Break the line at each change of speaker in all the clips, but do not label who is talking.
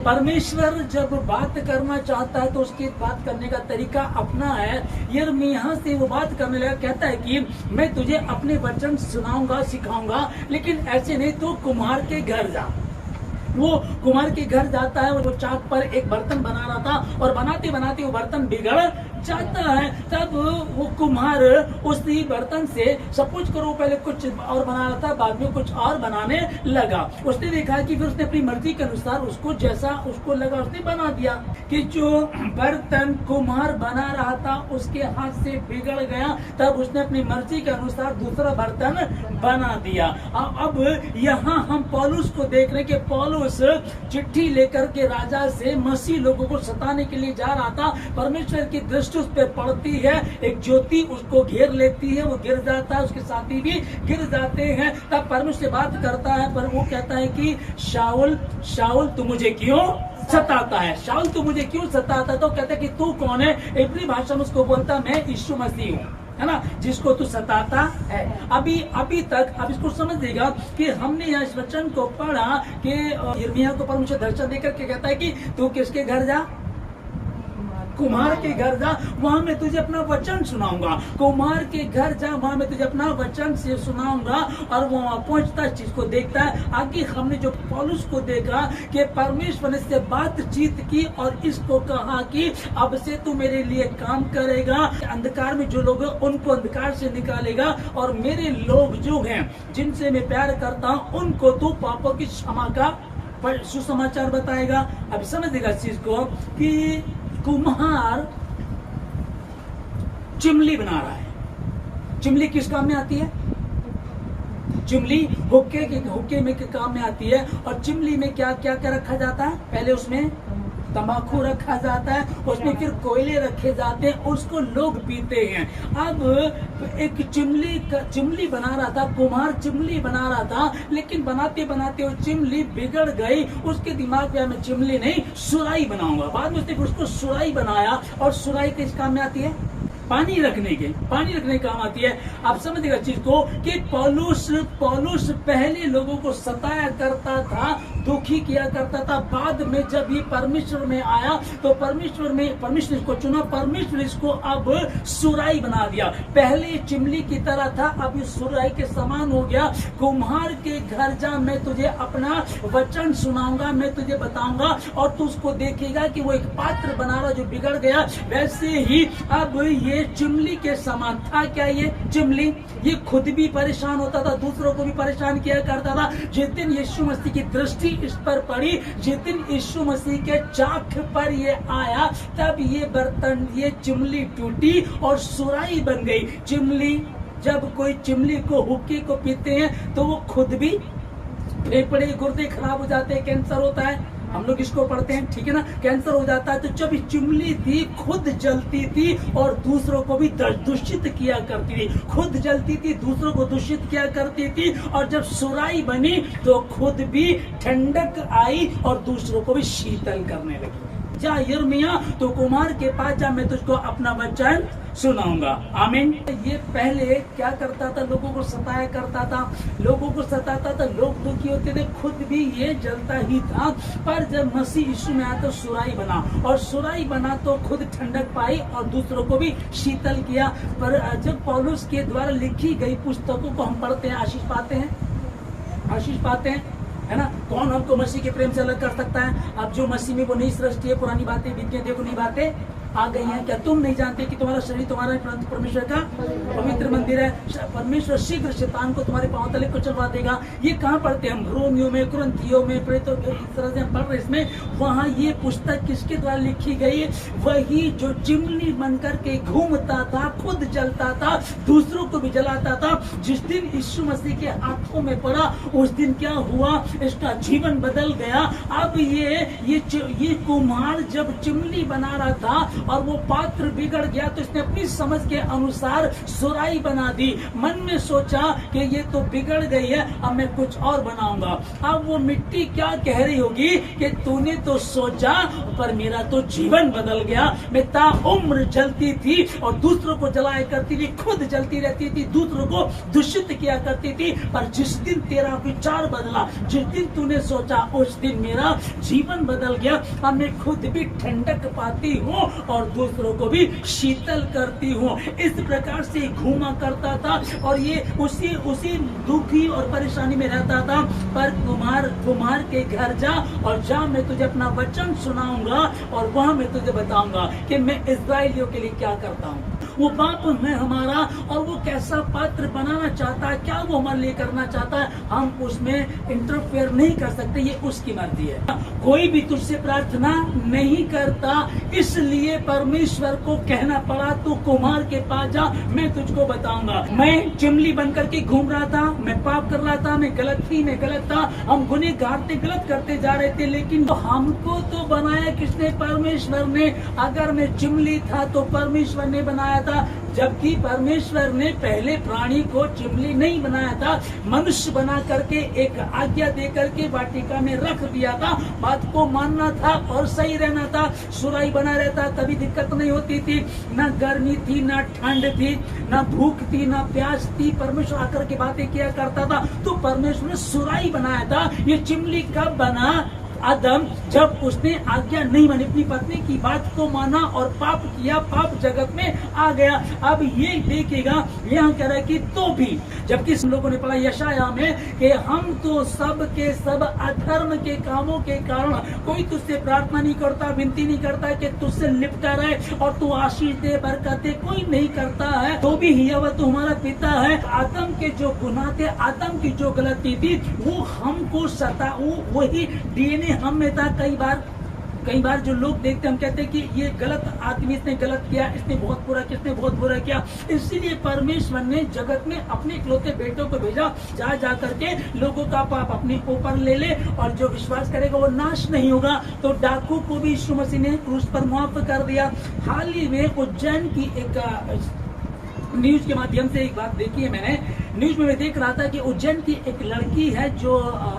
परमेश्वर जब बात करना चाहता है तो उसकी बात करने का तरीका अपना है। यिर्मयाह से वो बात करने लगा, कहता है कि मैं तुझे अपने वचन सुनाऊंगा, सिखाऊंगा, लेकिन ऐसे नहीं, तो कुम्हार के घर जा। वो कुम्हार के घर जाता है और वो चाक पर एक बर्तन बना रहा था और बनाते बनाते वो बर्तन बिगड़ जाता है। तब वो कुम्हार उसी बर्तन से सपोज करो पहले कुछ और बना रहा था, बाद में कुछ और बनाने लगा। उसने देखा कि फिर उसने अपनी मर्जी के अनुसार उसको जैसा उसको लगा उसने बना दिया कि जो बर्तन कुम्हार बना रहा था उसके हाथ से बिगड़ गया। तब उसने अपनी मर्जी के अनुसार दूसरा बर्तन बना दिया। अब यहाँ हम पौलुस को देख रहे कि पौलुस चिट्ठी लेकर के राजा से मसीह लोगों को सताने के लिए जा रहा था। परमेश्वर की दृष्टि उस पर पड़ती है, एक ज्योति उसको घेर लेती है, वो गिर जाता है, उसके साथी भी गिर जाते हैं। तब परमेश्वर से बात करता है, पर वो कहता है कि शाऊल शाऊल तू मुझे क्यों सताता है? शाऊल तू मुझे क्यों सताता है? तो कहता है कि तू कौन है? इब्री भाषा में उसको बोलता मैं यीशु मसीह हूँ, है ना, जिसको तू सताता है। अभी तक अब इसको समझ देगा कि हमने यहाँ इस वचन को पढ़ा कि यिर्मयाह को परमेश्वर दर्शन देकर के कहता है कि तू किसके घर जा? कुम्हार के घर जा, वहां मैं तुझे अपना वचन सुनाऊंगा। कुम्हार के घर जा, वहां मैं तुझे अपना वचन से सुनाऊंगा। और वो वहां पहुंचता है, चीज को देखता है। आगे हमने जो पौलुस को देखा कि परमेश्वर ने से बातचीत की और इसको कहा कि अब से तू मेरे लिए काम करेगा, अंधकार में जो लोग हैं उनको अंधकार से निकालेगा, और मेरे लोग जो हैं जिनसे मैं प्यार करता हूं उनको तू पापों की क्षमा का सुसमाचार बताएगा। अब समझ देगा इस चीज को कि कुम्हार चिमली बना रहा है। चिमली किस काम में आती है? चिमली हुक्के में के काम में आती है। और चिमली में क्या क्या क्या रखा जाता है? पहले उसमें तंबाकू रखा जाता है, उसमें फिर कोयले रखे जाते हैं, उसको लोग पीते हैं। अब एक चिमली बना रहा था, कुम्हार चिमली बना रहा था, लेकिन बनाते बनाते वो चिमली बिगड़ गई। उसके दिमाग में मैं चिमली नहीं सुराही बनाऊंगा। बाद में उसने उसको सुराही बनाया, और सुराही किस काम में आती है? पानी रखने के काम आती है। आप समझिएगा चीज को कि पौलुस पहले लोगों को सताया करता था, दुखी किया करता था। बाद में जब ये परमेश्वर में आया तो परमेश्वर इसको चुना, परमेश्वर इसको अब सुराही बना दिया। पहले चिमली की तरह था, अब ये सुराही के समान हो गया। कुम्हार के घर जा, मैं तुझे अपना वचन सुनाऊंगा, मैं तुझे बताऊंगा, और तू उसको देखेगा कि वो एक पात्र बना रहा जो बिगड़ गया। वैसे ही अब ये चिमली के समान था। क्या ये चिमली? ये खुद भी परेशान होता था, दूसरों को भी परेशान किया करता था। जिस दिन यीशु मसीह की दृष्टि इस पर पड़ी, जिस दिन यीशु मसीह के चाक पर ये आया, तब ये बर्तन, ये चिमली टूटी और सुराही बन गई। चिमली, जब कोई चिमली को हुक्के को पीते हैं तो वो खुद भी फेफड़े गुर्दे खराब हो जाते हैं, कैंसर होता है। हम लोग इसको पढ़ते हैं, ठीक है ना, कैंसर हो जाता है। तो जब चिमली थी खुद जलती थी और दूसरों को भी दूषित किया करती थी, खुद जलती थी, दूसरों को दूषित किया करती थी। और जब सुराही बनी तो खुद भी ठंडक आई और दूसरों को भी शीतल करने लगी। जा यिर्मयाह, तो कुम्हार के पास जा, मैं तुझको अपना वचन सुनाऊंगा। आमीन। ये पहले क्या करता था? लोगों को सताया करता था, लोगों को सताता था, लोग दुखी होते थे, खुद भी ये जलता ही था। पर जब मसीह यीशु में आया तो सुराही बना, और सुराही बना तो खुद ठंडक पाई और दूसरों को भी शीतल किया। पर जब पौलुस के द्वारा लिखी गई पुस्तकों को हम पढ़ते हैं, आशीष पाते हैं, है ना। कौन हमको मसीह के प्रेम से अलग कर सकता है? अब जो मसीह में वो नई सृष्टि है, पुरानी बातें बीत गई, देखो नई बातें आ गई हैं। क्या तुम नहीं जानते कि तुम्हारा शरीर तुम्हारा परमेश्वर का पवित्र मंदिर है? परमेश्वर शीघ्र शैतान को तुम्हारे पांव तले कुचलवा देगा। ये कहाँ पढ़ते हैं हम? रोमियो में, कुरिन्थियों में, प्रेरितों के इस तरह से हम पढ़ रहे इसमें। वहाँ ये पुस्तक किसके द्वारा लिखी गई? वही जो चिमनी बनकर के घूमता था, खुद जलता था, दूसरों को भी जलाता था। जिस दिन यीशु मसीह के हाथों में पड़ा, उस दिन क्या हुआ? इसका जीवन बदल गया। अब ये कुम्हार जब चिमनी बना रहा था और वो पात्र बिगड़ गया तो इसने अपनी समझ के अनुसार सुराही बना दी। मन में सोचा कि ये तो बिगड़ गई है, अब मैं कुछ और बनाऊंगा। अब वो मिट्टी क्या कह रही होगी कि तूने तो सोचा पर मेरा तो जीवन बदल गया। मैं ताउम्र जलती थी और दूसरों को जलाया करती थी, खुद जलती रहती थी, दूसरों को दूषित किया करती थी। पर जिस दिन तेरा विचार बदला, जिस दिन तूने सोचा, उस दिन मेरा जीवन बदल गया। अब मैं खुद भी ठंडक पाती हूँ और दूसरों को भी शीतल करती हूँ। इस प्रकार से घूमा करता था और ये उसी दुखी और परेशानी में रहता था। पर कुम्हार के घर जा और जा, मैं तुझे अपना वचन सुनाऊंगा और वहां मैं तुझे बताऊंगा कि मैं इस्राएलियों के लिए क्या करता हूँ। वो बाप है हमारा और वो कैसा पात्र बनाना चाहता है, क्या वो हमारे लिए करना चाहता है, हम उसमें इंटरफेयर नहीं कर सकते, ये उसकी मर्जी है। कोई भी तुझसे प्रार्थना नहीं करता, इसलिए परमेश्वर को कहना पड़ा तू कुम्हार के पास जा, मैं तुझको बताऊंगा। मैं चिमली बन करके घूम रहा था, मैं पाप कर रहा था, मैं गलत था, हम गुनहगार थे, गलत करते जा रहे थे, लेकिन हमको तो बनाया किसने? परमेश्वर ने। अगर मैं चिमली था तो परमेश्वर ने बनाया था, जबकि परमेश्वर ने पहले प्राणी को चिमली नहीं बनाया था, मनुष्य बना करके एक आज्ञा दे करके वाटिका में रख दिया था। बात को मानना था और सही रहना था, सुराही बना रहता, कभी दिक्कत नहीं होती थी, ना गर्मी थी, ना ठंड थी, ना भूख थी, ना प्यास थी। परमेश्वर आकर के बातें किया करता था, तो परमेश्वर ने सुराही बनाया था। ये चिमली कब बना? आदम जब उसने आज्ञा नहीं मानी, अपनी पत्नी की बात को माना और पाप किया, पाप जगत में आ गया। अब ये देखेगा, यहाँ कह रहा है कि तो भी, जबकि हम लोगों ने पढ़ा यशाया में कि हम तो सब के सब अधर्म के कामों के कारण कोई तुझसे प्रार्थना नहीं करता, विनती नहीं करता कि तुझसे लिपटा रहे और तू आशीष दे, बरकत दे, कोई नहीं करता है। तो भी यह तो हमारा पिता है। आदम के जो गुनाह थे, आदम की जो गलती थी, वो हमको सता, वही डीएनए हम में था। कई बार जो लोग देखते हम कहते हैं कि ये गलत आदमी, इसने गलत किया, इसने बहुत बुरा किया, इसने बहुत बुरा किया। इसीलिए परमेश्वर ने जगत में अपने इकलौते बेटों को भेजा, जा करके लोगों का पाप अपने ऊपर ले ले और जो विश्वास करेगा वो नाश नहीं होगा। तो डाकू को भी यीशु मसीह ने क्रूस पर मुआफ कर दिया। हाल ही में उज्जैन की एक न्यूज के माध्यम से एक बात देखी है मैंने। न्यूज में मैं देख रहा था कि उज्जैन की एक लड़की है जो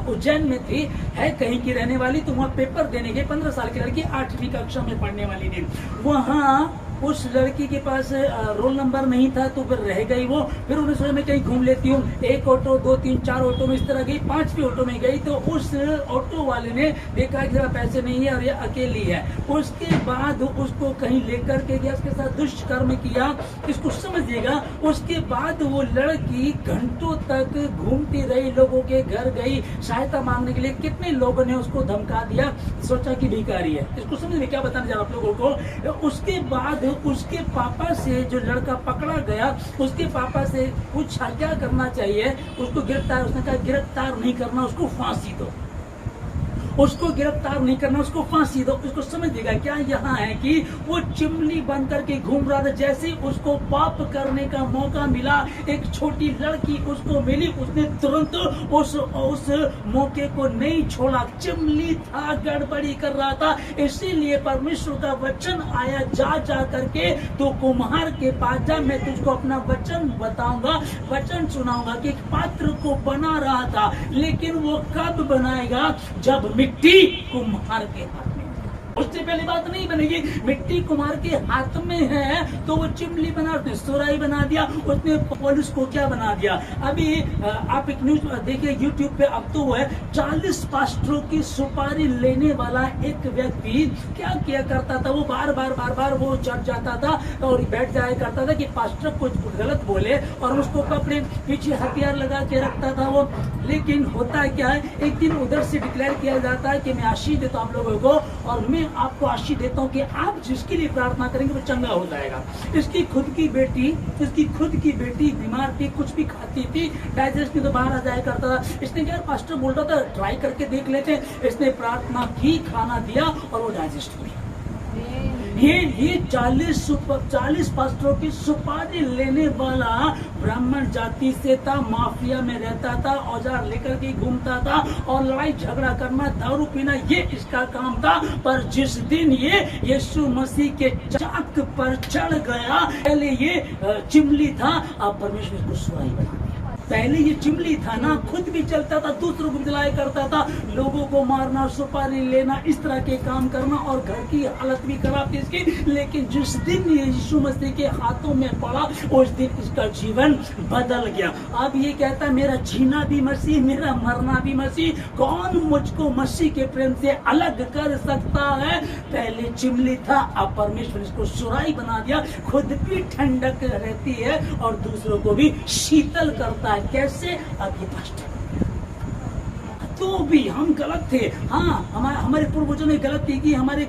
उज्जैन में थी, है कहीं की रहने वाली, तो वहाँ पेपर देने गई, 15 साल की लड़की, 8वीं कक्षा में पढ़ने वाली थी। वहाँ उस लड़की के पास रोल नंबर नहीं था, तो फिर रह गई वो। फिर उन्हें सोचा मैं कहीं घूम लेती हूँ, एक ऑटो, 2, 3, 4 ऑटो में इस तरह गई, 5वीं ऑटो में गई तो उस ऑटो वाले ने देखा कि जरा पैसे नहीं है और ये अकेली है। उसके बाद उसको कहीं लेकर के गया, उसके साथ दुष्कर्म किया, इसको समझिएगा। उसके बाद वो लड़की घंटों तक घूमती रही, लोगों के घर गई सहायता मांगने के लिए। कितने लोगों ने उसको धमका दिया, सोचा कि भिखारी है। इसको समझ में क्या बताना चाह रहा आप लोगों को। उसके बाद उसके पापा से जो लड़का पकड़ा गया, उसके पापा से पूछा क्या करना चाहिए, उसको गिरफ्तार, उसने कहा गिरफ्तार नहीं करना, उसको फांसी दो, उसको गिरफ्तार नहीं करना, उसको फांसी दो। उसको समझिएगा क्या यहाँ है कि वो चिमली बन करके घूम रहा था। जैसे ही उसको पाप करने का मौका मिला, एक छोटी लड़की उसको मिली, उसने तुरंत उस मौके को नहीं छोड़ा। चिमली था, गड़बड़ी कर रहा था, इसीलिए परमेश्वर का वचन आया, जा करके तो कुम्हार के पास जा, मैं तुझको अपना वचन बताऊंगा, वचन सुनाऊंगा कि एक पात्र को बना रहा था, लेकिन वो कब बनाएगा? जब मिट्टी कुम्हार के हाथ में। उससे पहले बात नहीं बनेगी। मिट्टी कुम्हार के हाथ में है तो वो चिमली बना, उसने सुराही बना दिया, उसने पुलिस को क्या बना दिया। अभी आप एक न्यूज देखिए यूट्यूब पे, अब तो वो है 40 पास्टरों की सुपारी लेने वाला एक व्यक्ति क्या किया करता था, वो बार बार वो चढ़ जाता था और बैठ जाया करता था कि पास्टर कुछ गलत बोले और उसको पकड़े, पीछे हथियार लगा के रखता था वो। लेकिन होता क्या है, एक दिन उधर से डिक्लेयर किया जाता है कि मैं आशीष देता हूँ आप लोगों को और मैं आपको आशीष देता हूँ कि आप जिसके लिए प्रार्थना करेंगे वो चंगा हो जाएगा। इसकी खुद की बेटी बीमार थी, कुछ भी खाती थी, डाइजेस्ट में तो बाहर आ जाया करता था। इसने क्या, पास्टर बोल रहा था ट्राई करके देख लेते, इसने प्रार्थना की, खाना दिया और वो डाइजेस्ट हुई। ये 40 पास्टरों की सुपारी लेने वाला ब्राह्मण जाति से था, माफिया में रहता था, औजार लेकर के घूमता था और लड़ाई झगड़ा करना, दारू पीना, ये इसका काम था। पर जिस दिन ये यीशु मसीह के चाक पर चढ़ गया, पहले ये चिमली था, अब परमेश्वर को सुराही बना दिया। पहले ये चिमली था ना, खुद भी चलता था, दूसरों को जलाया करता था, लोगों को मारना, सुपारी लेना, इस तरह के काम करना और घर की हालत भी खराब थी इसकी। लेकिन जिस दिन ये यीशु मसीह के हाथों में पड़ा, उस दिन इसका जीवन बदल गया। अब ये कहता है मेरा जीना भी मसीह, मेरा मरना भी मसीह। कौन मुझको मसीह के प्रेम से अलग कर सकता है? पहले चिमली था, अब परमेश्वर इसको सुराही बना दिया। खुद भी ठंडक रहती है और दूसरों को भी शीतल करता है। कैसे? अब ये पास्टर तो भी हम गलत थे। हाँ, हमारे पूर्वजों ने गलती की, हमारे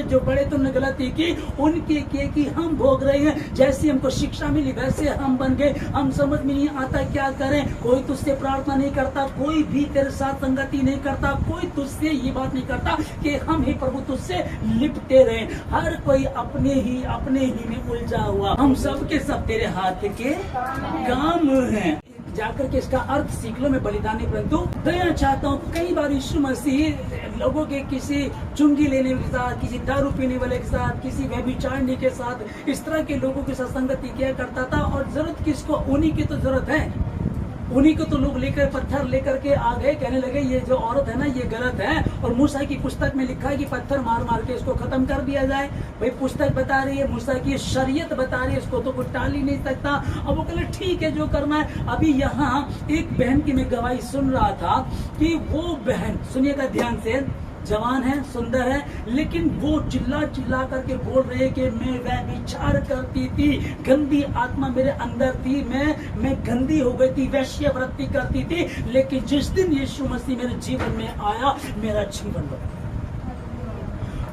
जो बड़े थे उन्होंने गलती की, उनके किए कि हम भोग रहे हैं। जैसे हमको शिक्षा मिली वैसे हम बन गए। हम समझ में नहीं आता क्या करें। कोई तुझसे प्रार्थना नहीं करता, कोई भी तेरे साथ संगति नहीं करता, कोई तुझसे ये बात नहीं करता कि हम ही प्रभु तुझसे लिपटे रहे। हर कोई अपने ही में उलझा हुआ। हम सब के सब तेरे हाथ के काम हैं। जाकर के इसका अर्थ सीख लो। मैं बलिदानी परंतु दया चाहता हूँ। कई बार यीशु मसीह लोगों के किसी चुंगी लेने के साथ, किसी दारू पीने वाले के साथ, किसी व्यभिचारिणी के साथ, इस तरह के लोगों के साथ संगति किया करता था। और जरूरत किसको? उन्हीं की तो जरूरत है। उन्हीं को तो लोग पत्थर लेकर के आ गए, कहने लगे ये जो औरत है ना ये गलत है। और मूसा की पुस्तक में लिखा है कि पत्थर मार मार के इसको खत्म कर दिया जाए। भाई पुस्तक बता रही है, मूसा की शरीयत बता रही है, इसको तो कोई टाल ही नहीं सकता। अब वो कहले ठीक है जो करना है। अभी यहाँ एक बहन की मैं गवाही सुन रहा था कि वो बहन, सुनिएगा ध्यान से, जवान है, सुंदर है, लेकिन वो चिल्ला चिल्ला करके बोल रहे कि मैं व्यभिचार करती थी, गंदी आत्मा मेरे अंदर थी, मैं गंदी हो गई थी, वेश्यावृत्ति करती थी। लेकिन जिस दिन यीशु मसीह मेरे जीवन में आया, मेरा जीवन बदल।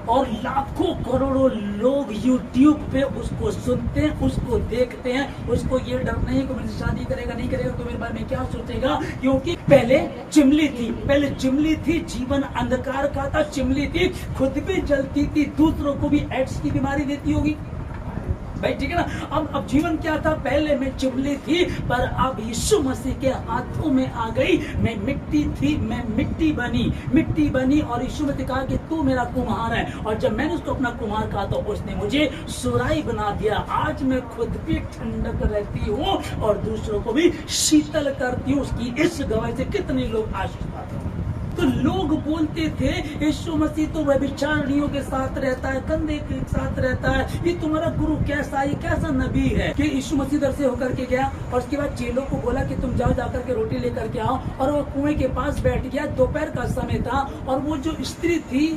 और लाखों करोड़ों लोग YouTube पे उसको सुनते हैं, उसको देखते हैं। उसको ये डर नहीं कि मुझसे शादी करेगा नहीं करेगा तो मेरे बारे में क्या सोचेगा। क्योंकि पहले चिमली थी, जीवन अंधकार का था, चिमली थी, खुद भी जलती थी, दूसरों को भी एड्स की बीमारी देती होगी भाई, ठीक है ना। अब जीवन क्या था? पहले मैं चिमली थी, पर अब यीशु मसीह के हाथों में आ गई। मैं मिट्टी थी, मैं मिट्टी बनी और यीशु मसीह कहा कि तू मेरा कुम्हार है। और जब मैंने उसको अपना कुम्हार कहा तो उसने मुझे सुराही बना दिया। आज मैं खुद भी ठंडक रहती हूँ और दूसरों को भी शीतल करती हूँ। उसकी इस गवाही से कितने लोग आशीष पाते हैं। तो लोग बोलते थे यीशु मसीह तो व्यभिचारिणियों के साथ रहता है, गंदे के साथ रहता है, ये तुम्हारा गुरु कैसा, ये कैसा नबी है कि यीशु मसीह दर से होकर के गया। और उसके बाद चेलों को बोला कि तुम जाओ जाकर के रोटी लेकर के आओ। और वो कुएं के पास बैठ गया। दोपहर का समय था और वो जो स्त्री थी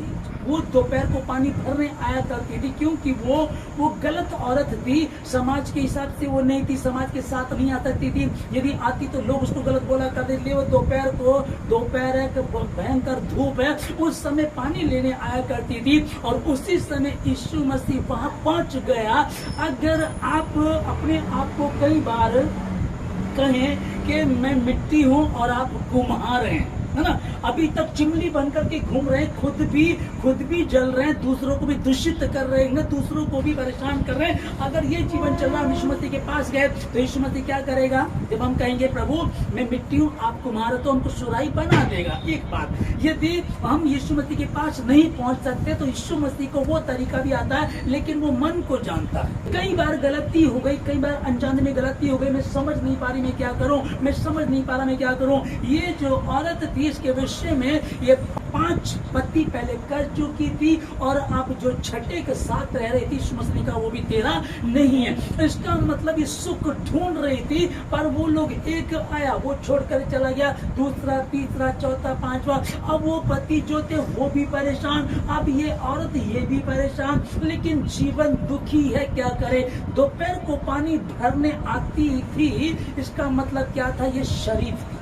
वो दोपहर को पानी भरने आया करती थी, क्योंकि वो गलत औरत थी। समाज के हिसाब से वो नहीं थी, समाज के साथ नहीं आ सकती थी। यदि आती तो लोग उसको गलत बोला करते थे। वो दोपहर है, भयंकर धूप है, उस समय पानी लेने आया करती थी। और उसी समय यीशु मसीह वहां पहुंच गया। अगर आप अपने आप को कई बार कहें कि मैं मिट्टी हूं और आप कुम्हार हैं, है ना, अभी तक चिमनी बनकर के घूम रहे हैं, खुद भी जल रहे हैं, दूसरों को भी दूषित कर रहे हैं, दूसरों को भी परेशान कर रहे हैं। अगर ये जीवन चल रहा है, यीशु मसीह के पास गए तो यीशु मसीह क्या करेगा? जब हम कहेंगे प्रभु मैं मिट्टी हूँ आप कुम्हार, तो हमको सुराही बना देगा। एक बात, यदि हम यीशु मसीह के पास नहीं पहुंच सकते तो यीशु मसीह को वो तरीका भी आता है, लेकिन वो मन को जानता है। कई बार गलती हो गई, कई बार अनजाने में गलती हो गई, मैं समझ नहीं पा रही मैं क्या करूं, मैं समझ नहीं पा रहा मैं क्या करूं। ये जो औरत थी इसके विषय में ये 5 पति पहले कर चुकी थी और अब जो छठे के साथ रह रही थी यीशु मसीह का, वो भी तेरा नहीं है। इसका मतलब ये सुख ढूंढ रही थी, पर वो लोग एक आया वो छोड़कर चला गया, दूसरा, तीसरा, चौथा, पांचवा। अब वो पति जो थे वो भी परेशान, अब ये औरत ये भी परेशान, लेकिन जीवन दुखी है, क्या करे। दोपहर को पानी भरने आती थी, इसका मतलब क्या था? ये शरीफ थी,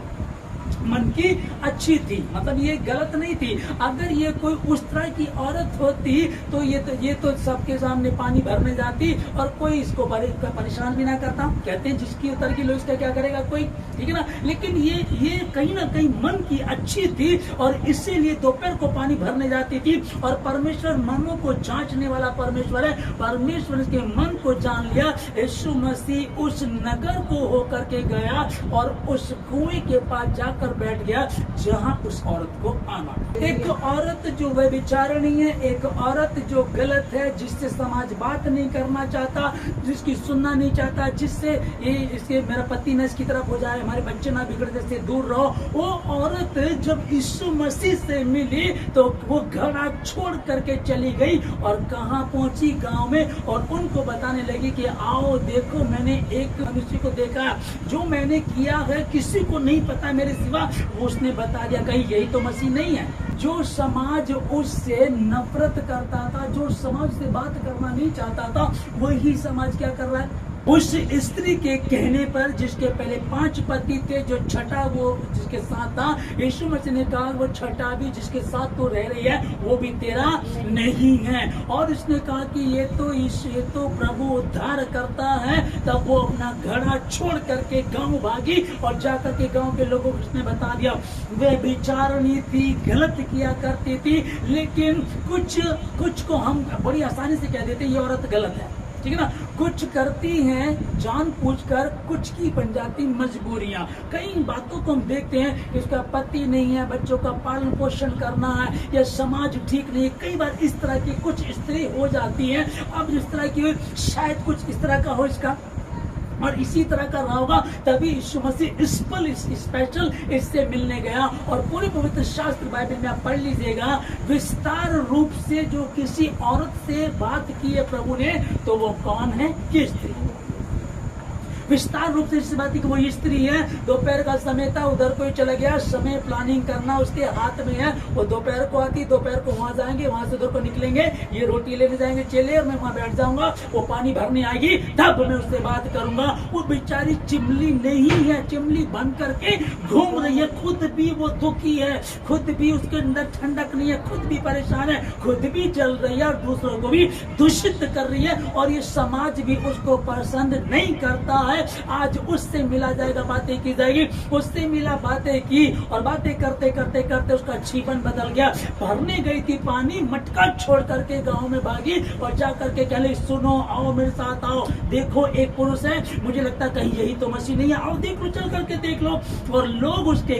मन की अच्छी थी, मतलब ये गलत नहीं थी। अगर ये कोई उस तरह की औरत होती तो ये तो सबके सामने पानी भरने जाती और कोई इसको परेशान भी ना करता। कहते हैं जिसकी उतर की लो इसका क्या करेगा कोई, ठीक है ना। लेकिन ये कहीं ना कहीं मन की अच्छी थी और इसीलिए दोपहर को पानी भरने जाती थी। और परमेश्वर मनों को जांचने वाला परमेश्वर है। परमेश्वर के मन को जान लिया। यीशु मसीह उस नगर को होकर के गया और उस कुएं के पास जाकर बैठ गया जहां उस औरत को आना। एक औरत जो व्यभिचारिणी है, एक औरत जो गलत है, जिससे समाज बात नहीं करना चाहता, जिसकी सुनना नहीं चाहता, जिससे ये इसके मेरा पति न इसकी तरफ हो जाए, हमारे बच्चे ना बिगड़ने से दूर रहो। वो औरत जब यीशु मसीह से मिली तो वो घड़ा छोड़ करके चली गई और कहाँ पहुंची, गांव में, और उनको बताने लगी कि आओ देखो मैंने एक मनुष्य को देखा, जो मैंने किया है किसी को नहीं पता मेरे सिवा। उसने बता दिया कहीं यही तो मसीह नहीं है। जो समाज उससे नफरत करता था, जो समाज से बात करना नहीं चाहता था, वही समाज क्या कर रहा है। उस स्त्री के कहने पर, जिसके पहले 5 पति थे, जो छठा वो जिसके साथ था, यीशु मसीह ने कहा वो छठा भी जिसके साथ तो रह रही है वो भी तेरा नहीं है। और उसने कहा कि ये तो प्रभु उद्धार करता है। तब वो अपना घड़ा छोड़ करके गांव भागी और जाकर के गांव के लोगों को उसने बता दिया। वे बेचारनी थी, गलत किया करती थी, लेकिन कुछ को हम बड़ी आसानी से कह देते ये औरत गलत है, ठीक है ना। कुछ करती हैं जानबूझकर, कुछ की बन जाती मजबूरियां। कई बातों को हम देखते हैं कि उसका पति नहीं है, बच्चों का पालन पोषण करना है, या समाज ठीक नहीं है। कई बार इस तरह की कुछ स्त्री हो जाती है। अब इस तरह की शायद कुछ इस तरह का हो इसका, और इसी तरह का रहा होगा, तभी यीशु मसीह स्पेशल इससे मिलने गया। और पूरे पवित्र शास्त्र बाइबल में आप पढ़ लीजिएगा, विस्तार रूप से जो किसी औरत से बात की है प्रभु ने, तो वो कौन है, किस स्त्री। विस्तार रूप से इस बात की वो स्त्री है। दोपहर का समय था, उधर कोई चला गया, समय प्लानिंग करना उसके हाथ में है। वो दोपहर को आती, दोपहर को वहां जाएंगे, वहां से उधर को निकलेंगे, ये रोटी लेने जाएंगे चेले, और मैं वहां बैठ जाऊंगा, वो पानी भरने आएगी, तब मैं उससे बात करूंगा। वो बेचारी चिमली नहीं है, चिमली बन करके घूम रही है, खुद भी वो दुखी है, खुद भी उसके अंदर ठंडक नहीं है, खुद भी परेशान है, खुद भी जल रही है और दूसरों को भी दूषित कर रही है। और ये समाज भी उसको पसंद नहीं करता है। आज उससे मिला जाएगा, बातें की जाएगी, उससे मिला, बातें की, और बातें करते करते करते उसका जीवन बदल गया। भरने गई थी पानी, मटका छोड़ करके गांव में भागी और जा करके कहले सुनो, आओ मेरे साथ आओ, देखो एक पुरुष है, मुझे लगता कहीं यही तो मसीह नहीं है, आओ देख लो, चल करके देख लो। और लोग उसके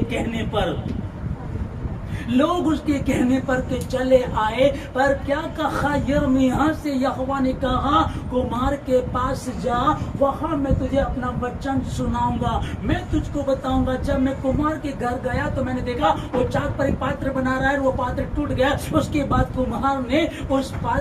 कहने पर के चले आए। पर क्या कहा यिर्मयाह से, यहोवा ने कहा कुम्हार के पास जा, वहां मैं तुझे अपना वचन सुनाऊंगा, मैं तुझको बताऊंगा। जब मैं कुम्हार के घर गया तो मैंने देखा वो चाक पर एक पात्र बना रहा है, वो पात्र टूट गया। उसके बाद कुम्हार ने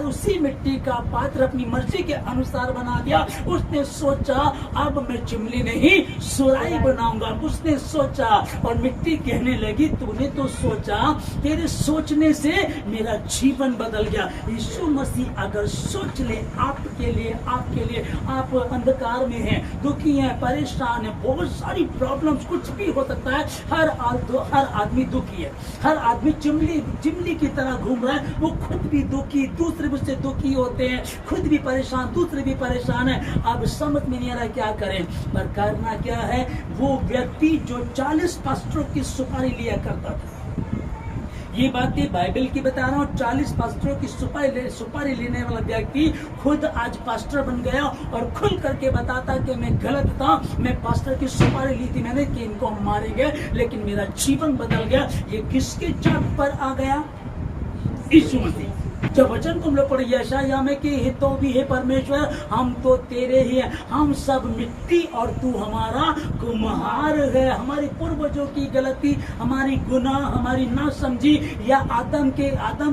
उसी मिट्टी का पात्र अपनी मर्जी के अनुसार बना दिया। उसने सोचा अब मैं चिमली नहीं सुराही बनाऊंगा, उसने सोचा। और मिट्टी कहने लगी तूने तो सोचा, तेरे सोचने से मेरा जीवन बदल गया। यीशु मसीह अगर सोच ले आपके लिए, आप अंधकार में हैं, दुखी हैं, परेशान हैं, बहुत सारी प्रॉब्लम्स, कुछ भी हो सकता है। हर आदमी दुखी है, हर आदमी चिमली की तरह घूम रहा है। वो खुद भी दुखी, दूसरे मुझसे दुखी होते हैं, खुद भी परेशान, दूसरे भी परेशान है। अब समझ में नहीं आ रहा क्या करें। पर करना क्या है, वो व्यक्ति जो 40 पास्टरों की सुपारी लिया करता था, ये बातें बाइबल की बता रहा हूँ। 40 पास्टरों की सुपारी लेने वाला व्यक्ति खुद आज पास्टर बन गया और खुल करके बताता कि मैं गलत था, मैं पास्टर की सुपारी ली थी मैंने कि इनको हम मारेंगे, लेकिन मेरा जीवन बदल गया। ये किसके चाक पर आ गया, यीशु मसीह। जब वचन को हम लोग पढ़े यशायाह में कि हे तो भी हे परमेश्वर, हम तो तेरे ही हैं, हम सब मिट्टी और तू हमारा कुम्हार है। हमारे पूर्वजों की गलती, हमारी गुनाह, हमारी ना समझी, या आदम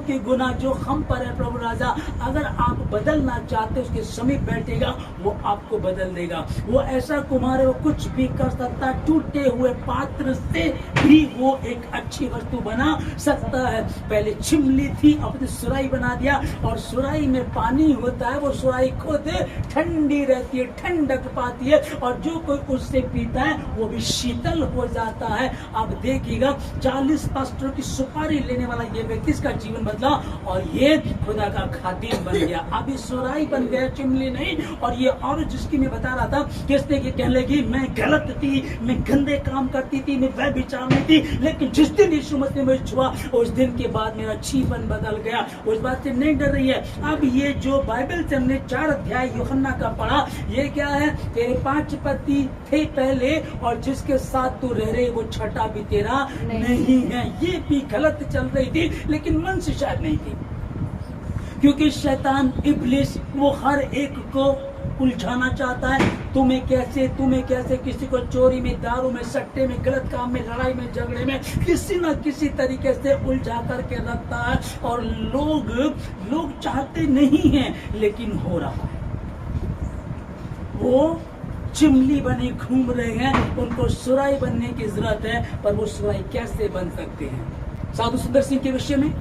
के गुनाह जो हम पर है प्रभु राजा, अगर आप बदलना चाहते उसके समीप बैठेगा, वो आपको बदल देगा। वो ऐसा कुम्हार है, वो कुछ भी कर सकता है। टूटे हुए पात्र से भी वो एक अच्छी वस्तु बना सकता है। पहले चिमली थी, अपनी सुराही बना बना दिया, और सुराही में पानी होता है, वो सुराही खुद ठंडी रहती है, ठंडक पाती है, और जो कोई उससे पीता है वो भी शीतल हो जाता है। आप देखिएगा 40 पास्टरों की सुपारी लेने वाला ये व्यक्ति, इसका जीवन बदला और ये खुदा का खादिम बन गया। अभी सुराही बन गया, चिमली नहीं। और ये और जिसकी मैं बता रहा था कि इसने कहने लगी मैं गलत थी, मैं गंदे काम करती थी, मैं व्यभिचार में थी, लेकिन जिस दिन यीशु मसीह ने मुझे छुआ उस दिन के बाद मेरा जीवन बदल गया। उस बात से नहीं डर रही है। अब ये जो बाइबल से हमने 4 अध्याय यूहन्ना का पढ़ा, ये क्या है, तेरे 5 पति थे पहले और जिसके साथ तू रह रहे वो छठा भी तेरा नहीं है। ये भी गलत चल रही थी, लेकिन मन से शायद नहीं थी, क्योंकि शैतान इब्लिस वो हर एक को उलझाना चाहता है। तुम्हें कैसे किसी को चोरी में, दारू में, सट्टे में, गलत काम में, लड़ाई में, झगड़े में किसी न किसी तरीके से उलझा करके रखता है। और लोग चाहते नहीं हैं, लेकिन हो रहा है। वो चिमली बने घूम रहे हैं, उनको सुराही बनने की जरूरत है, पर वो सुराही कैसे बन सकते हैं। साधु सुंदर सिंह के विषय में,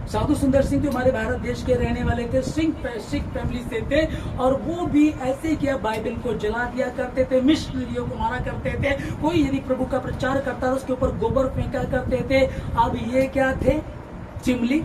साधु सुंदर सिंह जो हमारे भारत देश के रहने वाले थे, सिख फैमिली से थे, और वो भी ऐसे किया, बाइबल को जला दिया करते थे, मिशनरियों को मारा करते थे, कोई यदि प्रभु का प्रचार करता था उसके ऊपर गोबर फेंका करते थे। अब ये क्या थे, चिमली,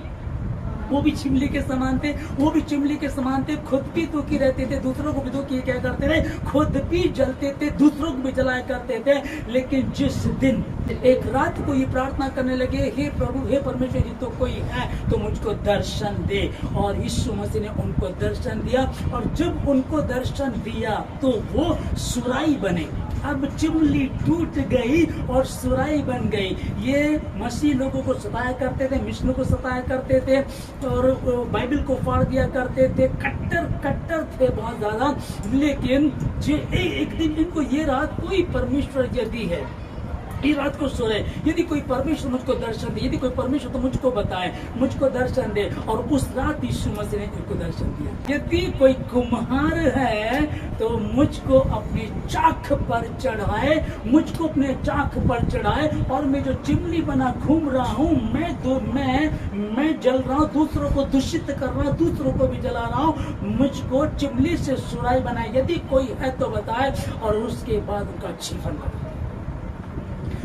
वो भी चिमली के समान थे, वो भी चिमली के समान थे, खुद भी दुखी रहते थे, दूसरों को भी दुखी क्या करते थे, खुद भी जलते थे, दूसरों को भी जलाया करते थे। लेकिन जिस दिन एक रात को ये प्रार्थना करने लगे, हे प्रभु, हे परमेश्वर, जी तो कोई है तो मुझको दर्शन दे, और यीशु मसीह ने उनको दर्शन दिया, और जब उनको दर्शन दिया तो वो सुराही बने। अब चिमली टूट गई और सुराही बन गई। ये मसीह लोगों को सताया करते थे, मिशनों को सताया करते थे, और बाइबल को फाड़ दिया करते थे, कट्टर थे बहुत ज्यादा। लेकिन एक दिन इनको ये रात, कोई परमेश्वर यदि है, ये रात को सो रहे, यदि कोई परमेश्वर मुझको दर्शन दे, यदि कोई परमेश्वर तो मुझको बताए, मुझको दर्शन दे। और उस रात यीशु मसीह ने इनको दर्शन दिया। यदि कोई कुम्हार है तो मुझको अपनी चाक पर चढ़ाए, मुझको अपने चाक पर चढ़ाए, और मैं जो चिमनी बना घूम रहा हूँ, मैं जल रहा हूँ, दूसरों को दूषित कर रहा हूँ, दूसरों को भी जला रहा हूँ, मुझको चिमनी से सुराही बनाए, यदि कोई है तो बताए। और उसके बाद उनका जीवन बना।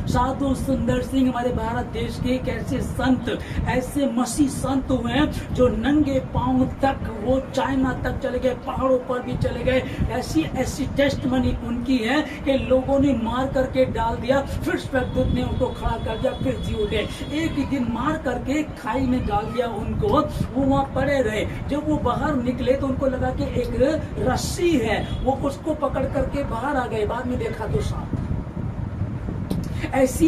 साधु सुंदर सिंह हमारे भारत देश के एक ऐसे संत, ऐसे मसीह संत हुए हैं जो नंगे पांव तक वो चाइना तक चले गए, पहाड़ों पर भी चले गए। ऐसी टेस्टमनी उनकी है कि लोगों ने मार करके डाल दिया, फिर स्वर्गदूत ने उनको खड़ा कर दिया, फिर जी उठे। एक ही दिन मार करके खाई में डाल दिया उनको, वो वहाँ पड़े रहे। जब वो बाहर निकले तो उनको लगा कि एक रस्सी है, वो उसको पकड़ करके बाहर आ गए, बाद में देखा तो सांप। ऐसी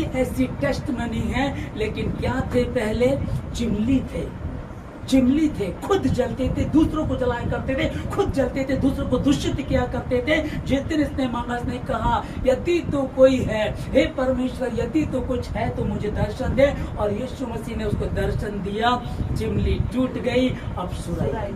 टेस्टमनी है। लेकिन क्या थे पहले, चिमली थे, खुद जलते थे, दूसरों को जलाया करते थे, खुद जलते थे, दूसरों को दूषित किया करते थे। जिस दिन इसने मांगा, इसने कहा यदि तो कोई है, हे परमेश्वर, यदि तो कुछ है तो मुझे दर्शन दे। और यीशु मसीह ने उसको दर्शन दिया, चिमली टूट गई, अब सुराही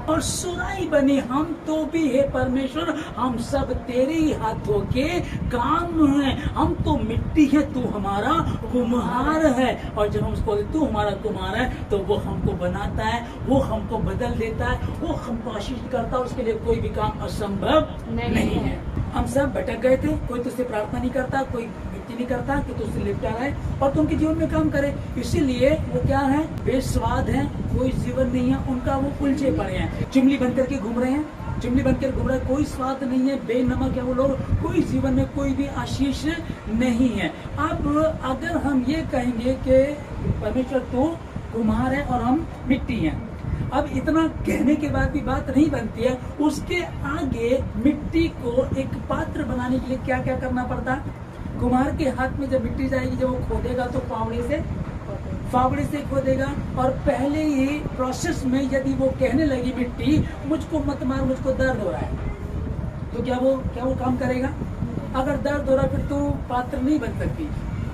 और सुराही बनी। हम तो भी, हे परमेश्वर, हम सब तेरे ही हाथों के काम हैं, हम तो मिट्टी है, तू हमारा कुम्हार है। और जब हम उसको तू हमारा कुम्हार है तो वो हमको बनाता है, वो हमको बदल देता है, वो हमको आशीष करता है। उसके लिए कोई भी काम असंभव नहीं है। हम सब भटक गए थे, कोई तुझसे प्रार्थना नहीं करता, कोई नहीं करता कि तुझसे लिपटा रहे और तुमके जीवन में काम करे। इसीलिए वो क्या है, बेस्वाद है, कोई जीवन नहीं है उनका, वो उलझे पड़े हैं, चिमली बन करके घूम रहे हैं, कोई स्वाद नहीं है, बेनमक है वो लोग, कोई जीवन में कोई भी आशीष नहीं है। अब अगर हम ये कहेंगे कि परमेश्वर तू कुम्हार है और हम मिट्टी हैं, अब इतना कहने के बाद भी बात नहीं बनती है। उसके आगे मिट्टी को एक पात्र बनाने के लिए क्या क्या करना पड़ता है। कुम्हार के हाथ में जब मिट्टी जाएगी, जब वो खोदेगा तो फावड़े से खोदेगा। और पहले ही प्रोसेस में यदि वो कहने लगी मिट्टी मुझको मत मार, मुझको दर्द हो रहा है, तो क्या वो काम करेगा। अगर दर्द हो रहा फिर तो पात्र नहीं बन सकती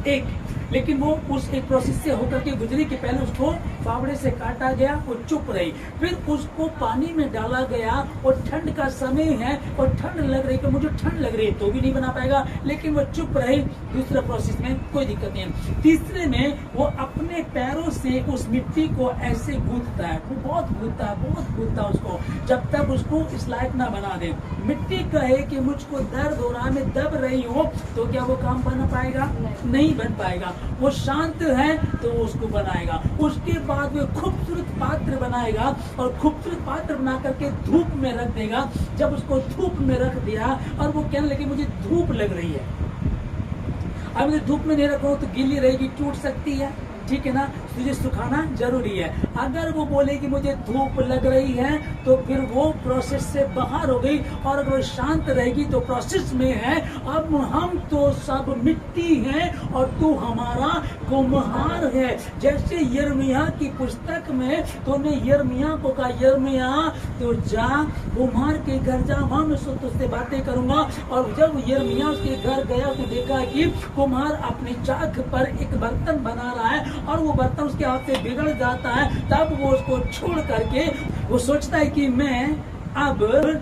एक। लेकिन वो उस एक प्रोसेस से होकर के गुजरी कि पहले उसको फावड़े से काटा गया, वो चुप रही। फिर उसको पानी में डाला गया और ठंड का समय है और ठंड लग रही, तो मुझे ठंड लग रही है तो भी नहीं बना पाएगा, लेकिन वो चुप रही। दूसरे प्रोसेस में कोई दिक्कत नहीं है। तीसरे में वो अपने पैरों से उस मिट्टी को ऐसे गूंथता है, वो बहुत गूंथता है उसको, जब तक उसको इस लायक ना बना दे। मिट्टी कहे कि मुझको दर्द हो रहा है, मैं दब रही हूँ, तो क्या वो काम बना पाएगा? नहीं बन पाएगा। वो शांत है तो वो उसको बनाएगा। उसके बाद वो खूबसूरत पात्र बनाएगा और खूबसूरत पात्र बना करके धूप में रख देगा। जब उसको धूप में रख दिया और वो कहने लगे मुझे धूप लग रही है, अब मुझे धूप में नहीं रखो तो गीली रहेगी, टूट सकती है, ठीक है ना, तुझे सुखाना जरूरी है। अगर वो बोले कि मुझे धूप लग रही है तो फिर वो प्रोसेस से बाहर हो गई, और अगर वो शांत रहेगी तो प्रोसेस में है। अब हम तो सब मिट्टी हैं और तू हमारा कुम्हार है। जैसे यिर्मयाह की पुस्तक में तूने यिर्मयाह को कहा, यिर्मयाह तो जा कुम्हार के घर जा, वहां मैं तुझसे बातें करूंगा। और जब यिर्मयाह उसके घर गया तो देखा कि कुम्हार अपनी चाक पर एक बर्तन बना रहा है और वो बर्तन उसके हाथ से बिगड़ जाता है। तब वो उसको छोड़ करके वो सोचता है कि मैं अब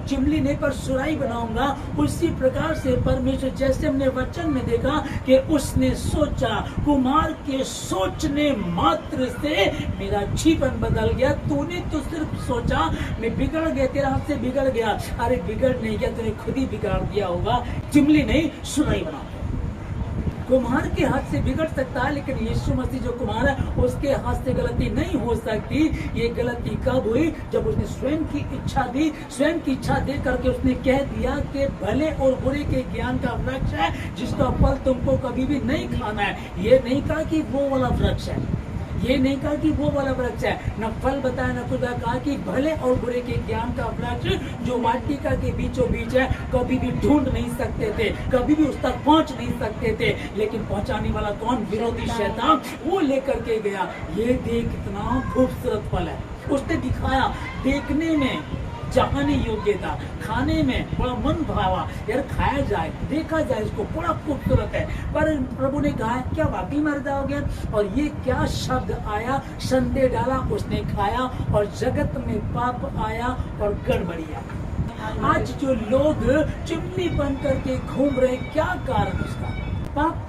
चिमली नहीं पर सुराही बनाऊंगा। उसी प्रकार से परमेश्वर, जैसे हमने वचन में देखा कि उसने सोचा, कुमार के सोचने मात्र से मेरा जीवन बदल गया। तूने तो सिर्फ सोचा मैं बिगड़ गया, तेरे हाथ से बिगड़ गया। अरे बिगड़ नहीं गया, तूने खुद ही बिगाड़ दिया होगा। चिमली नहीं, सुराही बना। कुम्हार के हाथ से बिगड़ सकता है, लेकिन यीशु मसीह जो कुम्हार है उसके हाथ से गलती नहीं हो सकती। ये गलती कब हुई? जब उसने स्वयं की इच्छा दी। स्वयं की इच्छा दे करके उसने कह दिया कि भले और बुरे के ज्ञान का वृक्ष है जिसका फल तुमको कभी भी नहीं खाना है। ये नहीं कहा कि वो वाला वृक्ष है, ये नहीं कहा कि वो वाला वृक्ष है, न फल बताया न कुछ, कहा कि भले और बुरे के ज्ञान का वृक्ष जो वाटिका के बीचों बीच है। कभी भी ढूंढ नहीं सकते थे, कभी भी उस तक पहुंच नहीं सकते थे, लेकिन पहुंचाने वाला कौन? विरोधी शैतान। वो लेकर के गया। ये देख कितना खूबसूरत फल है, उसने दिखाया। देखने में चाहने योग्य था, खाने में बड़ा मन भावा, यार खाया जाए, देखा जाए, इसको बड़ा खूबसूरत है। पर प्रभु ने कहा क्या वाकई मर जाओगे? और ये क्या शब्द आया? संदेह डाला, उसने खाया और जगत में पाप आया और गड़बड़िया। आज जो लोग चिमनी बन करके घूम रहे, क्या कारण उसका? पाप,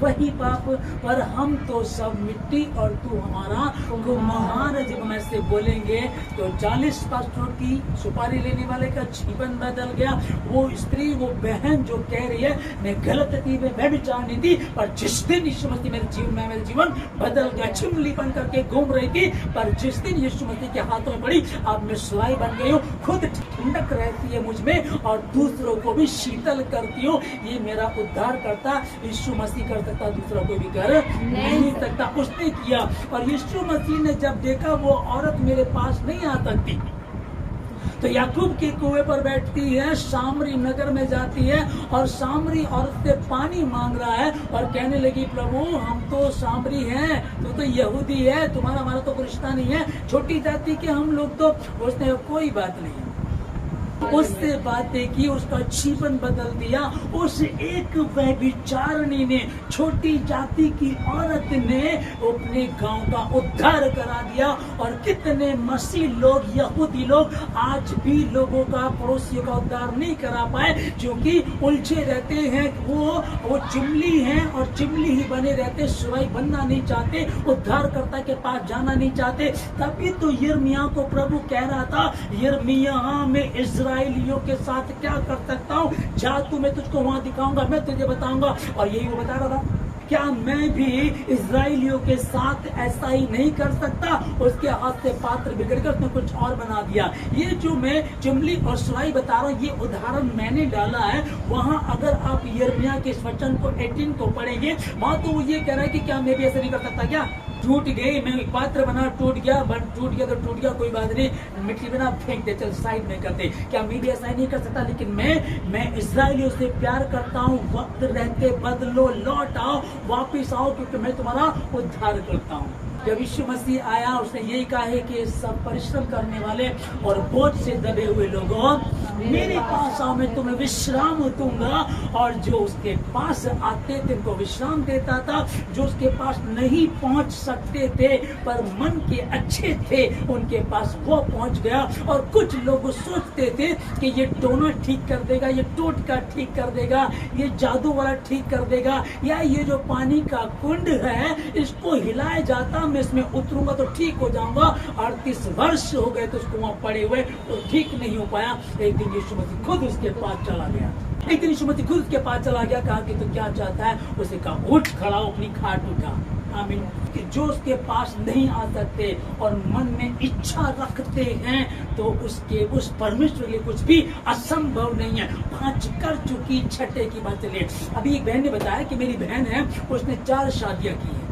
वही पाप। पर हम तो सब मिट्टी और तू हमारा कुम्हार। जब हम ऐसे बोलेंगे तो 40 पास्टरों की सुपारी लेने वाले का जीवन बदल गया। वो स्त्री, वो बहन जो कह रही है मैं गलत थी, मैं भी चाहनी थी, पर जिस दिन यीशु मसीह मेरे जीवन में, मेरा जीवन बदल गया। चिमली बन करके घूम रही थी, पर जिस दिन यीशु मसीह के हाथों में पड़ी, अब मैं सुराही बन गई हूँ। खुद ठंडक रहती है मुझ में और दूसरों को भी शीतल करती हूँ। ये मेरा उद्धार करता यीशु मसीह कर सकता, दूसरा कोई भी कर नहीं सकता। उसने किया। और यीशु मसीह ने जब देखा वो औरत मेरे पास नहीं आ सकती, तो याकूब के कुएं पर बैठती है, सामरी नगर में जाती है और सामरी औरत से पानी मांग रहा है और कहने लगी प्रभु हम तो सामरी हैं, तो यहूदी है, तुम्हारा हमारा तो रिश्ता नहीं है, छोटी जाति के हम लोग तो। उसने कोई बात नहीं, उससे बातें की, उसका जीवन बदल दिया। उस एक व्यभिचारिणी ने, छोटी जाति की औरत ने अपने गांव का उद्धार करा दिया। और कितने मसीह लोग, यहूदी लोग आज भी लोगों का, पड़ोसियों का उद्धार नहीं करा पाए, क्योंकि उलझे रहते हैं। वो चिमली हैं और चिमली ही बने रहते, सुराही बनना नहीं चाहते, उद्धारकर्ता के पास जाना नहीं चाहते। तभी तो यिर्मयाह को प्रभु कह रहा था, यिर्मयाह में इस्राएलियों के साथ क्या कर सकता हूँ, जा तू, मैं तुझको वहां दिखाऊंगा, मैं तुझे बताऊंगा। और यही वो बता रहा था, क्या मैं भी इस्राएलियों के साथ ऐसा ही नहीं कर सकता? उसके हाथ से पात्र बिगड़ कर उसने कुछ और बना दिया। ये जो मैं चिमली और सुराही बता रहा हूँ, ये उदाहरण मैंने डाला है। वहां अगर आप यिर्मयाह के इस वचन को 18 को पढ़ेंगे, वहां तो वो ये कह रहा है कि क्या मैं भी ऐसा नहीं कर सकता? क्या टूट गई, मैं एक पात्र बना, टूट गया, टूट गया तो टूट गया, कोई बात नहीं, मिट्टी बना फेंक दे, चल साइड में कर दे। क्या मैं भी ऐसा नहीं कर सकता? लेकिन मैं इस्राएलियों से प्यार करता हूँ। वक्त रहते बदलो, लौट आओ, वापिस आओ, क्योंकि मैं तुम्हारा उद्धार करता हूँ। जब यीशु मसीह आया उसने यही कहा है कि सब परिश्रम करने वाले और बोझ से दबे हुए लोगों मेरे पास आओ, मैं तुम्हें विश्राम दूंगा। और जो उसके पास आते थे उनको विश्राम देता था। जो उसके पास नहीं पहुंच सकते थे पर मन के अच्छे थे उनके पास वो पहुंच गया। और कुछ लोग सोचते थे कि ये टोना ठीक कर देगा, ये टोटका ठीक कर देगा, ये जादू वाला ठीक कर देगा, या ये जो पानी का कुंड है इसको हिलाया जाता, मैं इसमें उतरूंगा तो ठीक हो जाऊंगा। 38 वर्ष हो गए तो उसको वहां पड़े हुए तो ठीक नहीं हो पाया। एक दिन यीशु मसीह खुद उसके पास चला गया। एक दिन यीशु मसीह खुद उसके पास चला गया, कहा कि तू क्या चाहता है? उसे कहा उठ खड़ा हो, अपनी खाट उठा। आमीन। कि जो उसके पास नहीं आ सकते और मन में इच्छा रखते हैं तो उसके उस परमेश्वर के लिए कुछ भी असंभव नहीं है। 5 कर चुकी, 6 की बात चलिए। अभी एक बहन ने बताया कि मेरी बहन है, उसने 4 शादियां की हैं।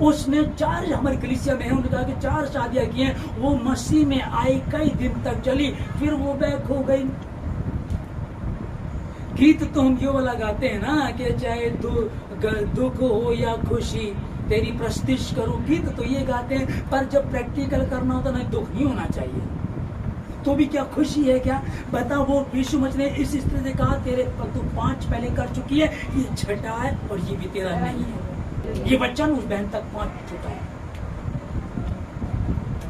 उसने 4 हमारी कलीसिया में है, उन्होंने कहा कि 4 शादियां की हैं। वो मसीह में आई, कई दिन तक चली, फिर वो बैक हो गई। गीत तो हम ये वाला गाते हैं ना कि चाहे दुख हो या खुशी तेरी प्रस्तिश करो, गीत तो ये गाते हैं। पर जब प्रैक्टिकल करना होता ना, दुख नहीं होना चाहिए। तो भी क्या खुशी है क्या? बता, वो यीशु मसीह ने इस स्त्री से कहा तेरे पर तू 5 पहले कर चुकी है, ये 6 है और ये भी तेरा नहीं है। ये वचन उस बहन तक पहुंच चुका है।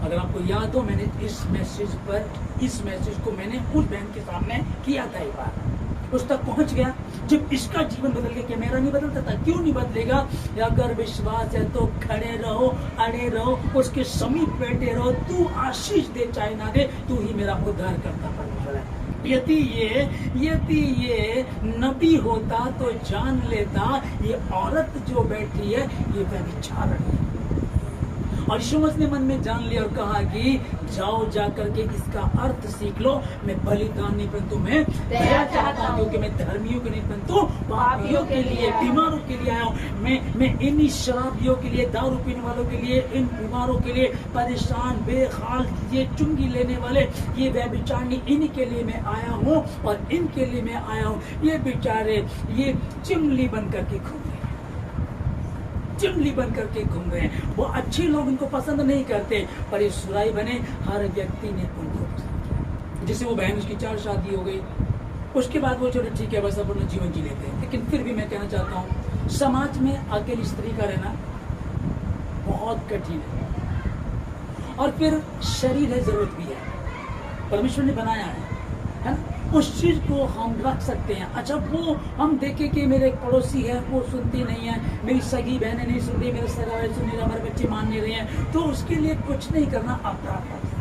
अगर आपको याद हो, मैंने इस मैसेज को मैंने उस बहन के सामने किया था एक बार, उस तक पहुंच गया। जब इसका जीवन बदल गया, क्या मेरा नहीं बदलता था? क्यों नहीं बदलेगा? अगर विश्वास है तो खड़े रहो, अड़े रहो, उसके समीप बैठे रहो। तू आशीष दे चाहे ना दे, तू ही मेरा उद्धार करता परमेश्वर है। यदि ये नबी होता तो जान लेता ये औरत जो बैठी है ये व्यभिचारिणी है। और यीशु मसीह ने मन में जान लिया और कहा कि जाओ जा करके इसका अर्थ सीख लो। मैं बलिदान नहीं परंतु मैं दया चाहता हूँ, क्योंकि मैं धर्मियों के नहीं परंतु पापियों के लिए, बीमारों के लिए आया हूँ। मैं इन शराबियों के लिए, दारू पीने वालों के लिए, इन बीमारों के लिए, परेशान बेहाल, ये चुंगी लेने वाले, ये व्यभिचारिणी, इनके लिए मैं आया हूँ। और इनके लिए मैं आया हूँ। ये बेचारे ये चिमली बन करके घूम रहे, चिमली बन करके घूम रहे हैं। वो अच्छे लोग उनको पसंद नहीं करते, पर ये सुराई बने, हर व्यक्ति ने उनको पसंद किया। जैसे वो बहन, उसकी 4 शादी हो गई, उसके बाद वो चलो ठीक है बस अपना जीवन जी लेते हैं। लेकिन फिर भी मैं कहना चाहता हूँ, समाज में अकेली स्त्री का रहना बहुत कठिन है। और फिर शरीर है, जरूरत भी है, परमेश्वर ने बनाया है ना, उस चीज को हम रख सकते हैं। अच्छा, वो हम देखें कि मेरे एक पड़ोसी है, वो सुनती नहीं है, मेरी सगी बहनें नहीं सुनती, मेरे सगा भाई सुन रहे, हमारे बच्चे मान नहीं रहे हैं, तो उसके लिए कुछ नहीं करना अपराध है।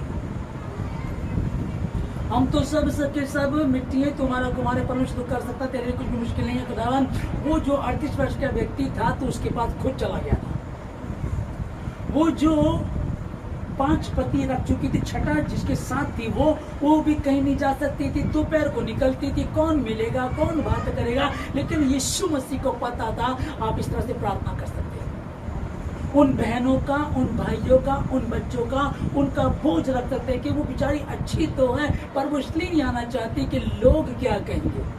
हम तो सब मिट्टी है, तुम्हारे परमेश्वर कर सकता, तेरे लिए कुछ भी मुश्किल नहीं है खुदावन। वो जो 38 वर्ष का व्यक्ति था तो उसके पास खुद चला गया था। वो जो 5 पति रख चुकी थी, 6 जिसके साथ थी वो भी कहीं नहीं जा सकती थी। दोपहर को निकलती थी, कौन मिलेगा, कौन बात करेगा। लेकिन यीशु मसीह को पता था आप इस तरह से प्रार्थना कर सकते हैं। उन बहनों का, उन भाइयों का, उन बच्चों का, उनका बोझ रख सकते हैं कि वो बेचारी अच्छी तो है पर वो इसलिए नहीं आना चाहती कि लोग क्या कहेंगे।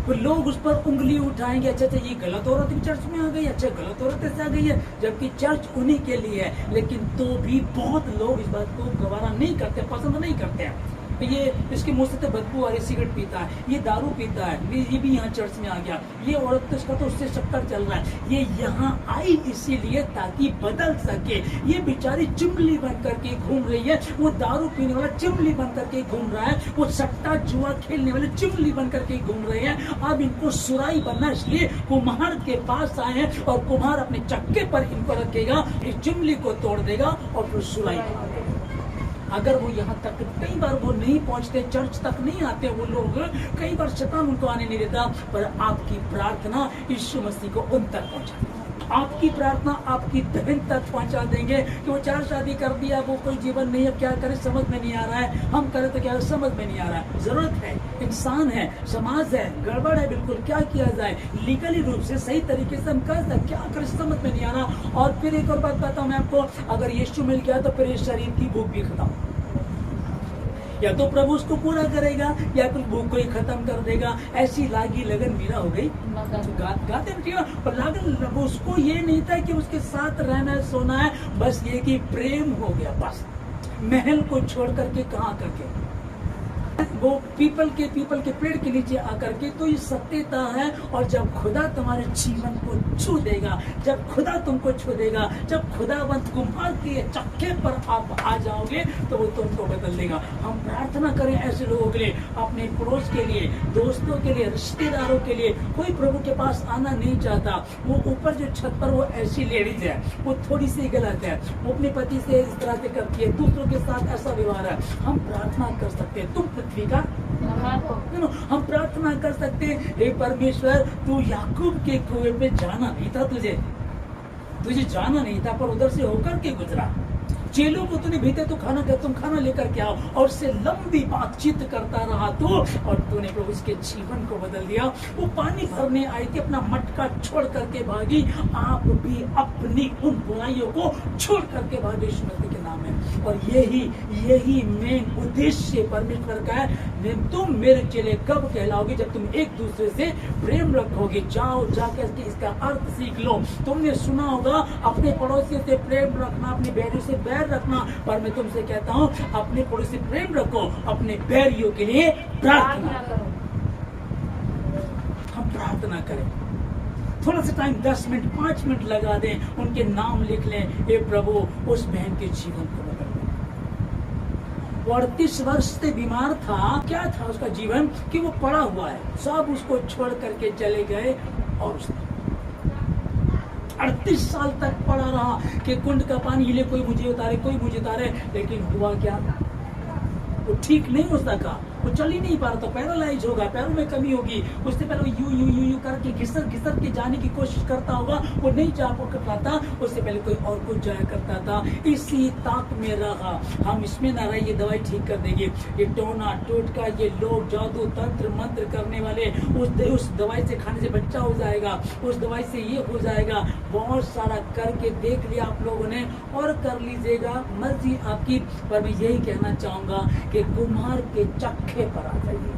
वो लोग उस पर उंगली उठाएंगे, अच्छा ये गलत औरत भी चर्च में आ गई, अच्छा गलत औरत ऐसे आ गई है, जबकि चर्च उन्हीं के लिए है। लेकिन तो भी बहुत लोग इस बात को गवारा नहीं करते, पसंद नहीं करते हैं। ये इसके मुंह से तो बदबू आ रही, सिगरेट पीता है, ये दारू पीता है, ये भी यहाँ चर्च में आ गया, ये औरत तो इसका तो उससे चक्कर चल रहा है। ये यहाँ आई इसीलिए ताकि बदल सके। ये बेचारी चिमली बन करके घूम रही है, वो दारू पीने वाला चिमली बन करके घूम रहा है, वो सट्टा जुआ खेलने वाले चिमली बन करके घूम रहे हैं। अब इनको सुराई बनना, इसलिए कुम्हार के पास आए हैं और कुम्हार अपने चक्के पर इनको रखेगा, इस चिमली को तोड़ देगा और फिर सुराई बना देगा। अगर वो यहाँ तक, कई बार वो नहीं पहुँचते, चर्च तक नहीं आते वो लोग, कई बार शैतान उनको आने नहीं देता, पर आपकी प्रार्थना यीशु मसीह को उन तक पहुँचा, आपकी प्रार्थना आपकी बहन तक पहुँचा देंगे कि वो 4 शादी कर दिया, वो कोई जीवन नहीं है, क्या करे समझ में नहीं आ रहा है, हम करें तो क्या समझ में नहीं आ रहा है। जरूरत है, इंसान है, समाज है, गड़बड़ है, बिल्कुल क्या किया जाए, लीगली रूप से सही तरीके से हम कर सकते, क्या करें समझ में नहीं आ रहा। और फिर एक और बात बताऊं मैं आपको, अगर यीशु मिल गया तो फिर इस शरीर की भूख भी खत्म। या तो प्रभु उसको पूरा करेगा या फिर भूख को ही खत्म कर देगा। ऐसी लागी लगन मीरा हो गई गाते ठीक है। पर लागन उसको ये नहीं था कि उसके साथ रहना है सोना है, बस ये कि प्रेम हो गया। बस महल को छोड़ करके कहाँ करके वो पीपल के पेड़ के नीचे आकर के, तो ये सत्यता है। और जब खुदा तुम्हारे जीवन को छू देगा, जब खुदा तुमको छू देगा, जब खुदावंत कुम्हार के चक्के पर आप आ जाओगे तो वो तुमको बदल देगा। हम प्रार्थना करें ऐसे लोगों के लिए, अपने पड़ोस के लिए, दोस्तों के लिए, रिश्तेदारों के लिए। कोई प्रभु के पास आना नहीं चाहता, वो ऊपर जो छत पर वो ऐसी लेडीज है, वो थोड़ी सी गलत है, वो अपने पति से इस तरह से करती है, दूसरों के साथ ऐसा व्यवहार है। हम प्रार्थना कर सकते हैं, तुम पृथ्वी का हम प्रार्थना कर सकते हैं, हे परमेश्वर तू याकूब के कुएं पे जाना नहीं था, तुझे जाना नहीं था, पर उधर से होकर के गुजरा। चेलों को तूने भेजा तो तुम खाना लेकर के आओ, और उससे लंबी बातचीत करता रहा तू, और तूने प्रभु उसके जीवन को बदल दिया। वो पानी भरने आई थी, अपना मटका छोड़ करके भागी। आप भी अपनी उन बुराइयों को छोड़ करके भागे यीशु मसीह के नाम में। और यही मेन उद्देश्य परमेश्वर का है। तुम मेरे चेले कब कहलाओगे? जब तुम एक दूसरे से प्रेम रखोगे। जाओ जाकर के इसका अर्थ सीख लो। तुमने सुना होगा अपने पड़ोसी से प्रेम रखना, अपने बैरियों से बैर रखना, पर मैं तुमसे कहता हूँ अपने पड़ोसी से प्रेम रखो, अपने बैरियों के लिए प्रार्थना करो। हम प्रार्थना करें, थोड़ा सा टाइम 10 मिनट 5 मिनट लगा दें, उनके नाम लिख लें। हे प्रभु उस बहन के जीवन को बदल। 38 वर्ष से बीमार था। क्या था उसका जीवन कि वो पड़ा हुआ है, सब उसको छोड़ करके चले गए, और उसने 38 साल तक पड़ा रहा कि कुंड का पानी हिले, कोई मुझे उतारे। लेकिन हुआ क्या? वो ठीक नहीं हो सका, वो चल ही नहीं पा रहा था, पैरालाइज होगा, पैरों में कमी होगी। उससे पहले वो यूं करके घिसर के जाने की कोशिश करता होगा, वो नहीं जा पाता। उससे पहले कोई और कुछ जाया करता था। इसी ताक में रहा, हम इसमें ना रहे, ये दवाई ठीक कर देगी। ये टोना टोटका, ये लोग जादू तंत्र मंत्र करने वाले, उस दवाई से खाने से बच्चा हो जाएगा, उस दवाई से ये हो जाएगा। बहुत सारा करके देख लिया आप लोगों ने, और कर लीजिएगा, मर्जी आपकी। पर मैं यही कहना चाहूंगा कि कुम्हार के चक्के पर आ जाइए,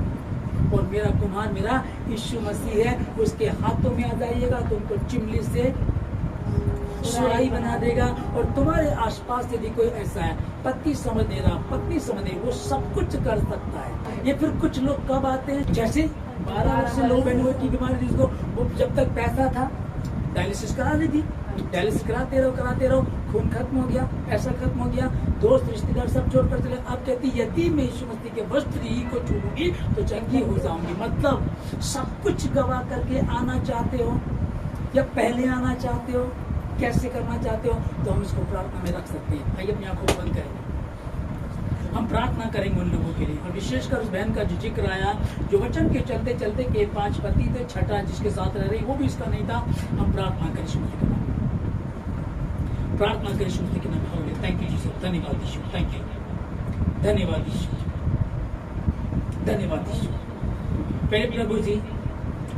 और मेरा कुम्हार मेरा यीशु मसीह है, उसके हाथों में आ जाइएगा तो उनको चिमली से सुराही बना देगा। और तुम्हारे आसपास यदि कोई ऐसा है, पत्नी समझ नहीं रहा, पत्नी समझ नहीं, वो सब कुछ कर सकता है। ये फिर कुछ लोग कब आते हैं, जैसे 12 वर्ष से लो बेनुए की बीमारी, जिसको वो जब तक पैसा था डायलिसिस करा ली थी, डायलिसिस कराते रहो, खून खत्म हो गया, पैसा खत्म हो गया, दोस्त रिश्तेदार सब छोड़कर चले। अब कहती यदि मैं यीशु मसीह के वस्त्र ही को छूलूंगी तो चंगी हो जाऊंगी। मतलब सब कुछ गवा करके आना चाहते हो, या पहले आना चाहते हो, कैसे करना चाहते हो, तो हम इसको प्रार्थना में रख सकते हैं। आइए अपनी आंखों को बंद करें, हम प्रार्थना करेंगे उन लोगों के लिए। और विशेषकर उस बहन का जो जिक्र आया, जो वचन के चलते चलते के 5 पति थे, छठा जिसके साथ रह रही, वो भी इसका नहीं था। हम प्रार्थना करें यीशु मसीह के नाम, प्रार्थना करें यीशु मसीह के नाम। थैंक यू जीसस, धन्यवाद यीशु, थैंक यू, धन्यवाद यीशु, धन्यवाद यीशु। पहले प्रभु जी,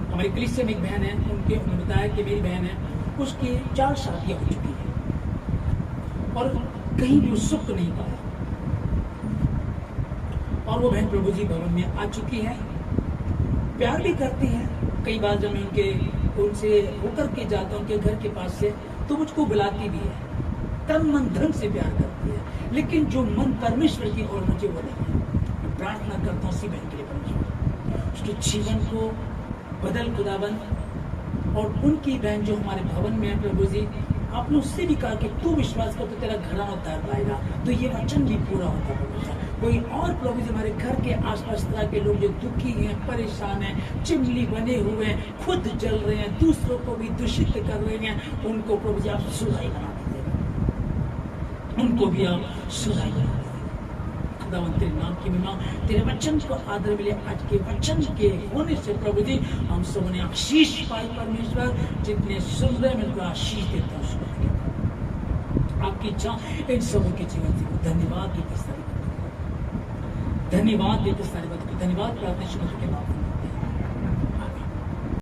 हमारी कलीसिया में एक बहन है, उन्होंने बताया कि मेरी बहन है, उसकी 4 शादियां हो चुकी है और कहीं भी सुख नहीं पाया। और वो बहन प्रभु जी भवन में आ चुकी है, प्यार भी करती है। कई बार जब मैं उनसे होकर के जाता हूँ उनके घर के पास से, तो मुझको बुलाती भी है, तन मन धन से प्यार करती है। लेकिन जो मन परमेश्वर की ओर मुझे वो नहीं है। मैं प्रार्थना करता हूँ उसी बहन के लिए, परमेश्वर उसके जीवन को बदल खुदाबंद। और उनकी बहन जो हमारे भवन में है प्रभु जी, आपने उससे भी कहा कि तू विश्वास कर तो तेरा घराना उद्धार पाएगा, तो ये वचन भी पूरा होता है। कोई और प्रभु जी हमारे घर के आसपास तरह के लोग जो दुखी हैं, परेशान हैं, चिमली बने हुए हैं, खुद जल रहे हैं, दूसरों को भी दूषित कर रहे हैं, उनको प्रभु जी आप सुराही बना दीजिए, उनको भी आप सुराही बना दीजिए। खुदावंत तेरे नाम की महिमा, तेरे वचन को आदर मिले। आज के वचन के होने से प्रभु जी हम सब ने आशीष पाई। परमेश्वर जितने सुन रहे हैं, मैं आशीष देता हूँ। आपकी इच्छा इन सबों के जीवन से धन्यवाद देते सारे, धन्यवाद देते सारे, धन्यवाद प्रार्थना के नाम।